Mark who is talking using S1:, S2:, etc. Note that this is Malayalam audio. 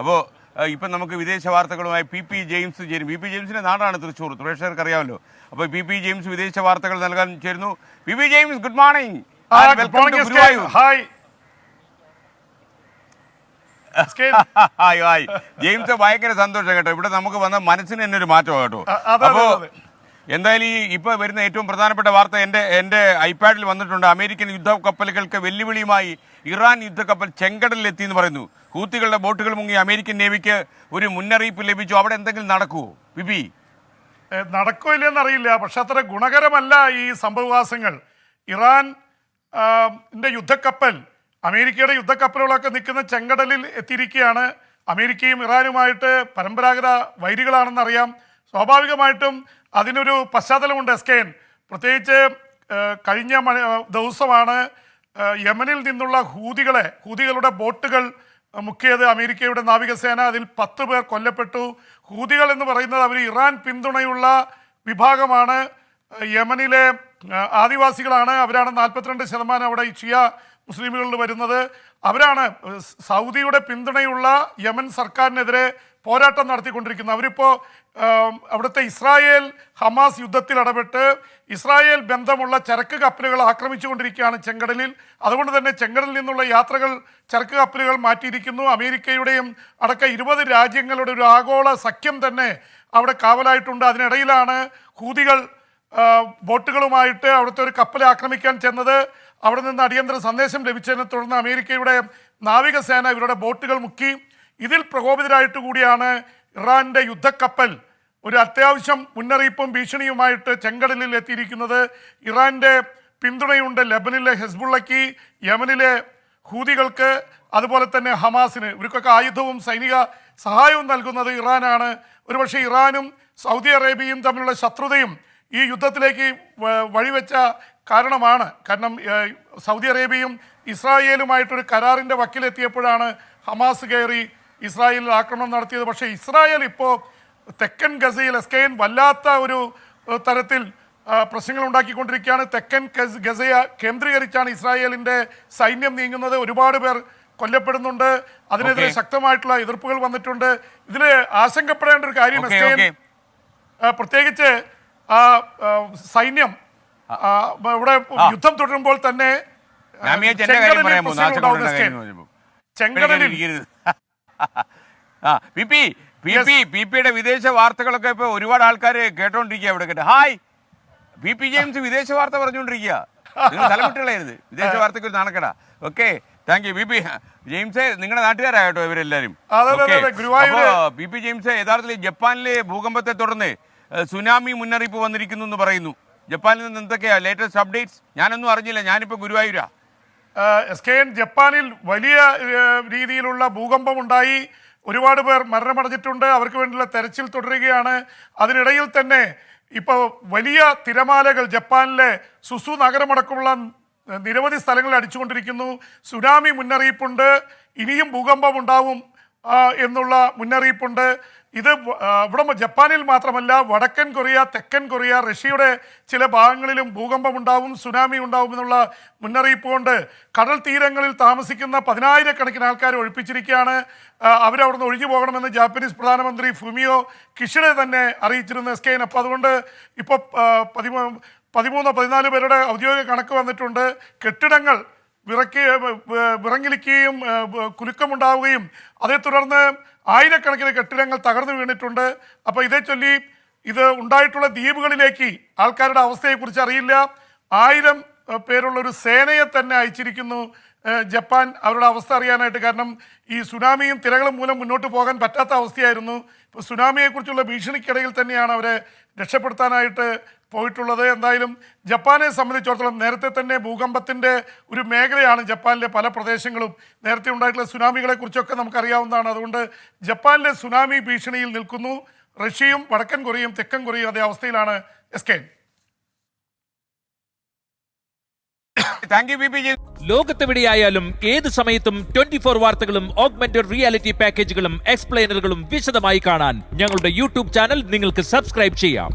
S1: അപ്പോൾ ഇപ്പം നമുക്ക് വിദേശ വാർത്തകളുമായി പി ജെയിംസ് ചേരും. പി ജെയിംസിന്റെ നാടാണ് തൃശ്ശൂർ, പ്രേക്ഷകർക്ക് അറിയാമല്ലോ. അപ്പോൾ പി ജെയിംസ് വിദേശ വാർത്തകൾ നൽകാൻ ചേരുന്നു. P James, good morning. James, ഭയങ്കര സന്തോഷം കേട്ടോ. ഇവിടെ നമുക്ക് വന്ന മനസ്സിന് തന്നെ ഒരു മാറ്റം കേട്ടോ. അപ്പോൾ എന്തായാലും ഇപ്പൊ വരുന്ന ഏറ്റവും പ്രധാനപ്പെട്ട വാർത്ത എന്റെ ഐപാഡിൽ വന്നിട്ടുണ്ട്. അമേരിക്കൻ യുദ്ധക്കപ്പലുകൾക്ക് വെല്ലുവിളിയുമായി ഇറാൻ യുദ്ധക്കപ്പൽ ചെങ്കടലിൽ എത്തി എന്ന് പറയുന്നു. ഹൂത്തികളുടെ ബോട്ടുകൾ മുങ്ങി അമേരിക്കൻ നേവിക്ക് ഒരു മുന്നറിയിപ്പ് ലഭിച്ചു. അവിടെ എന്തെങ്കിലും നടക്കുമോ? ബിബി,
S2: നടക്കില്ലെന്നറിയില്ല, പക്ഷെ അത്ര ഗുണകരമല്ല ഈ സംഭവവാസങ്ങൾ. ഇറാൻ യുദ്ധക്കപ്പൽ, അമേരിക്കയുടെ യുദ്ധക്കപ്പലുകളൊക്കെ നിൽക്കുന്ന ചെങ്കടലിൽ എത്തിയിരിക്കുകയാണ്. അമേരിക്കയും ഇറാനുമായിട്ട് പരമ്പരാഗത വൈരികളാണെന്നറിയാം. സ്വാഭാവികമായിട്ടും അതിനൊരു പശ്ചാത്തലമുണ്ട് എസ്കെൻ. പ്രത്യേകിച്ച് കഴിഞ്ഞ ദിവസമാണ് യമനിൽ നിന്നുള്ള ഹൂതികളുടെ ബോട്ടുകൾ മുക്കിയത് അമേരിക്കയുടെ നാവികസേന. അതിൽ 10 പേർ കൊല്ലപ്പെട്ടു. ഹൂതികൾ എന്ന് പറയുന്നത് അവർ ഇറാൻ പിന്തുണയുള്ള വിഭാഗമാണ്. യമനിലെ ആദിവാസികളാണ്. അവരാണ് 42% അവിടെ ഷിയ മുസ്ലിമുകളിൽ വരുന്നത്. അവരാണ് സൗദിയുടെ പിന്തുണയുള്ള യമൻ സർക്കാരിനെതിരെ പോരാട്ടം നടത്തിക്കൊണ്ടിരിക്കുന്നത്. അവരിപ്പോൾ അവിടുത്തെ ഇസ്രായേൽ ഹമാസ് യുദ്ധത്തിൽ ഇടപെട്ട് ഇസ്രായേൽ ബന്ധമുള്ള ചരക്ക് കപ്പലുകൾ ആക്രമിച്ചുകൊണ്ടിരിക്കുകയാണ് ചെങ്കടലിൽ. അതുകൊണ്ട് തന്നെ ചെങ്കടലിൽ നിന്നുള്ള യാത്രകൾ, ചരക്ക് കപ്പലുകൾ മാറ്റിയിരിക്കുന്നു. അമേരിക്കയുടെയും അടക്കം 20 രാജ്യങ്ങളുടെ ഒരു ആഗോള സഖ്യം തന്നെ അവിടെ കാവലായിട്ടുണ്ട്. അതിനിടയിലാണ് ഹൂതികൾ ബോട്ടുകളുമായിട്ട് അവിടുത്തെ ഒരു കപ്പൽ ആക്രമിക്കാൻ ചെന്നത്. അവിടെ നിന്ന് അടിയന്തര സന്ദേശം ലഭിച്ചതിനെ തുടർന്ന് അമേരിക്കയുടെ നാവികസേന ഇവരുടെ ബോട്ടുകൾ മുക്കി. ഇതിൽ പ്രകോപിതരായിട്ട് കൂടിയാണ് ഇറാൻ്റെ യുദ്ധക്കപ്പൽ ഒരു അത്യാവശ്യം മുന്നറിയിപ്പും ഭീഷണിയുമായിട്ട് ചെങ്കടലിൽ എത്തിയിരിക്കുന്നത്. ഇറാൻ്റെ പിന്തുണയുണ്ട് ലബനിലെ ഹെസ്ബുള്ളയ്ക്ക്, യമനിലെ ഹൂതികൾക്ക്, അതുപോലെ തന്നെ ഹമാസിന്. ഇവർക്കൊക്കെ ആയുധവും സൈനിക സഹായവും നൽകുന്നത് ഇറാനാണ്. ഒരുപക്ഷെ ഇറാനും സൗദി അറേബ്യയും തമ്മിലുള്ള ശത്രുതയും ഈ യുദ്ധത്തിലേക്ക് വഴിവെച്ച കാരണമാണ്. കാരണം സൗദി അറേബ്യയും ഇസ്രായേലുമായിട്ടൊരു കരാറിൻ്റെ വക്കിലെത്തിയപ്പോഴാണ് ഹമാസ് കയറി ഇസ്രായേലിൽ ആക്രമണം നടത്തിയത്. പക്ഷേ ഇസ്രായേൽ ഇപ്പോൾ തെക്കൻ ഗസയിൽ എസ്കെൻ വല്ലാത്ത ഒരു തരത്തിൽ പ്രശ്നങ്ങൾ ഉണ്ടാക്കിക്കൊണ്ടിരിക്കുകയാണ്. തെക്കൻ ഗസയെ കേന്ദ്രീകരിച്ചാണ് ഇസ്രായേലിൻ്റെ സൈന്യം നീങ്ങുന്നത്. ഒരുപാട് പേർ കൊല്ലപ്പെടുന്നുണ്ട്. അതിനെതിരെ ശക്തമായിട്ടുള്ള എതിർപ്പുകൾ വന്നിട്ടുണ്ട്. ഇതിൽ ആശങ്കപ്പെടേണ്ട ഒരു കാര്യം എസ്കെൻ, പ്രത്യേകിച്ച് സൈന്യം ഇവിടെ യുദ്ധം തുടരുമ്പോൾ തന്നെ ചെങ്കടലിൽ
S1: പിയുടെ വിദേശ വാർത്തകളൊക്കെ ഇപ്പൊ ഒരുപാട് ആൾക്കാർ കേട്ടോണ്ടിരിക്കുക. ഇവിടെ കേട്ടെ. ഹായ്, പി ജെയിംസ് വിദേശ വാർത്ത പറഞ്ഞുകൊണ്ടിരിക്കുക. നിങ്ങൾ തലമുട്ടുകളായിരുന്നു വിദേശ വാർത്തയ്ക്ക് ഒരു നാണക്കട. Okay, thank you P James. നിങ്ങളുടെ നാട്ടുകാരായിട്ടോ ഇവരെല്ലാരും. പി ജെയിംസ്, യഥാർത്ഥത്തിൽ ജപ്പാനിലെ ഭൂകമ്പത്തെ തുടർന്ന് സുനാമി മുന്നറിയിപ്പ് വന്നിരിക്കുന്നു എന്ന് പറയുന്നു. ജപ്പാനിൽ നിന്ന് എന്തൊക്കെയാ ലേറ്റസ്റ്റ് അപ്ഡേറ്റ്സ്? ഞാനൊന്നും അറിഞ്ഞില്ല, ഞാനിപ്പോൾ ഗുരുവായൂരാ.
S2: എസ്കെൻ, ജപ്പാനിൽ വലിയ രീതിയിലുള്ള ഭൂകമ്പമുണ്ടായി. ഒരുപാട് പേർ മരണമടഞ്ഞിട്ടുണ്ട്. അവർക്ക് വേണ്ടിയുള്ള തെരച്ചിൽ തുടരുകയാണ്. അതിനിടയിൽ തന്നെ ഇപ്പോൾ വലിയ തിരമാലകൾ ജപ്പാനിലെ സുസു നഗരമടക്കമുള്ള നിരവധി സ്ഥലങ്ങളിൽ അടിച്ചുകൊണ്ടിരിക്കുന്നു. സുനാമി മുന്നറിയിപ്പുണ്ട്. ഇനിയും ഭൂകമ്പം ഉണ്ടാവും എന്നുള്ള മുന്നറിയിപ്പുണ്ട്. ഇത് ഇവിടെ ജപ്പാനിൽ മാത്രമല്ല, വടക്കൻ കൊറിയ, തെക്കൻ കൊറിയ, റഷ്യയുടെ ചില ഭാഗങ്ങളിലും ഭൂകമ്പം ഉണ്ടാവും, സുനാമി ഉണ്ടാവും എന്നുള്ള മുന്നറിയിപ്പുകൊണ്ട് കടൽ തീരങ്ങളിൽ താമസിക്കുന്ന 10,000-കണക്കിന് ആൾക്കാർ ഒഴിപ്പിച്ചിരിക്കുകയാണ്. അവരവിടുന്ന് ഒഴിഞ്ഞു പോകണമെന്ന് ജാപ്പനീസ് പ്രധാനമന്ത്രി ഫുമിയോ കിഷിഡെ തന്നെ അറിയിച്ചിരുന്നു എസ്കെൻ. അപ്പോൾ അതുകൊണ്ട് ഇപ്പോൾ 13-14 പേരുടെ ഔദ്യോഗിക കണക്ക് വന്നിട്ടുണ്ട്. കെട്ടിടങ്ങൾ വിറങ്ങിലിക്കുകയും കുലുക്കമുണ്ടാവുകയും അതേ തുടർന്ന് ആയിരക്കണക്കിന് കെട്ടിടങ്ങൾ തകർന്നു വീണിട്ടുണ്ട്. അപ്പോൾ ഇതേ ചൊല്ലി ഇത് ഉണ്ടായിട്ടുള്ള ദ്വീപുകളിലേക്ക് ആൾക്കാരുടെ അവസ്ഥയെക്കുറിച്ച് അറിയില്ല. 1000 പേരുള്ള ഒരു സേനയെ തന്നെ അയച്ചിരിക്കുന്നു ജപ്പാൻ അവരുടെ അവസ്ഥ അറിയാനായിട്ട്. കാരണം ഈ സുനാമിയും തിരകളും മൂലം മുന്നോട്ട് പോകാൻ പറ്റാത്ത അവസ്ഥയായിരുന്നു. ഇപ്പോൾ സുനാമിയെക്കുറിച്ചുള്ള ഭീഷണിക്കിടയിൽ തന്നെയാണ് അവരെ രക്ഷപ്പെടുത്താനായിട്ട് പോയിട്ടുള്ളത്. എന്തായാലും ജപ്പാനെ സംബന്ധിച്ചിടത്തോളം നേരത്തെ തന്നെ ഭൂകമ്പത്തിൻ്റെ ഒരു മേഖലയാണ് ജപ്പാനിലെ പല പ്രദേശങ്ങളും. നേരത്തെ ഉണ്ടായിട്ടുള്ള സുനാമികളെ കുറിച്ചൊക്കെ നമുക്കറിയാവുന്നതാണ്. അതുകൊണ്ട് ജപ്പാനിലെ സുനാമി ഭീഷണിയിൽ നിൽക്കുന്നു. റഷ്യയും വടക്കൻ കൊറിയയും തെക്കൻ കൊറിയയും അതേ അവസ്ഥയിലാണ് എസ്കെൻ.
S3: ലോകത്തെവിടെയായാലും ഏത് സമയത്തും 24 വാർത്തകളും ഓഗ്മെന്റഡ് റിയാലിറ്റി പാക്കേജുകളും എക്സ്പ്ലെയിനറുകളും വിശദമായി കാണാൻ ഞങ്ങളുടെ യൂട്യൂബ് ചാനൽ നിങ്ങൾക്ക് സബ്സ്ക്രൈബ് ചെയ്യാം.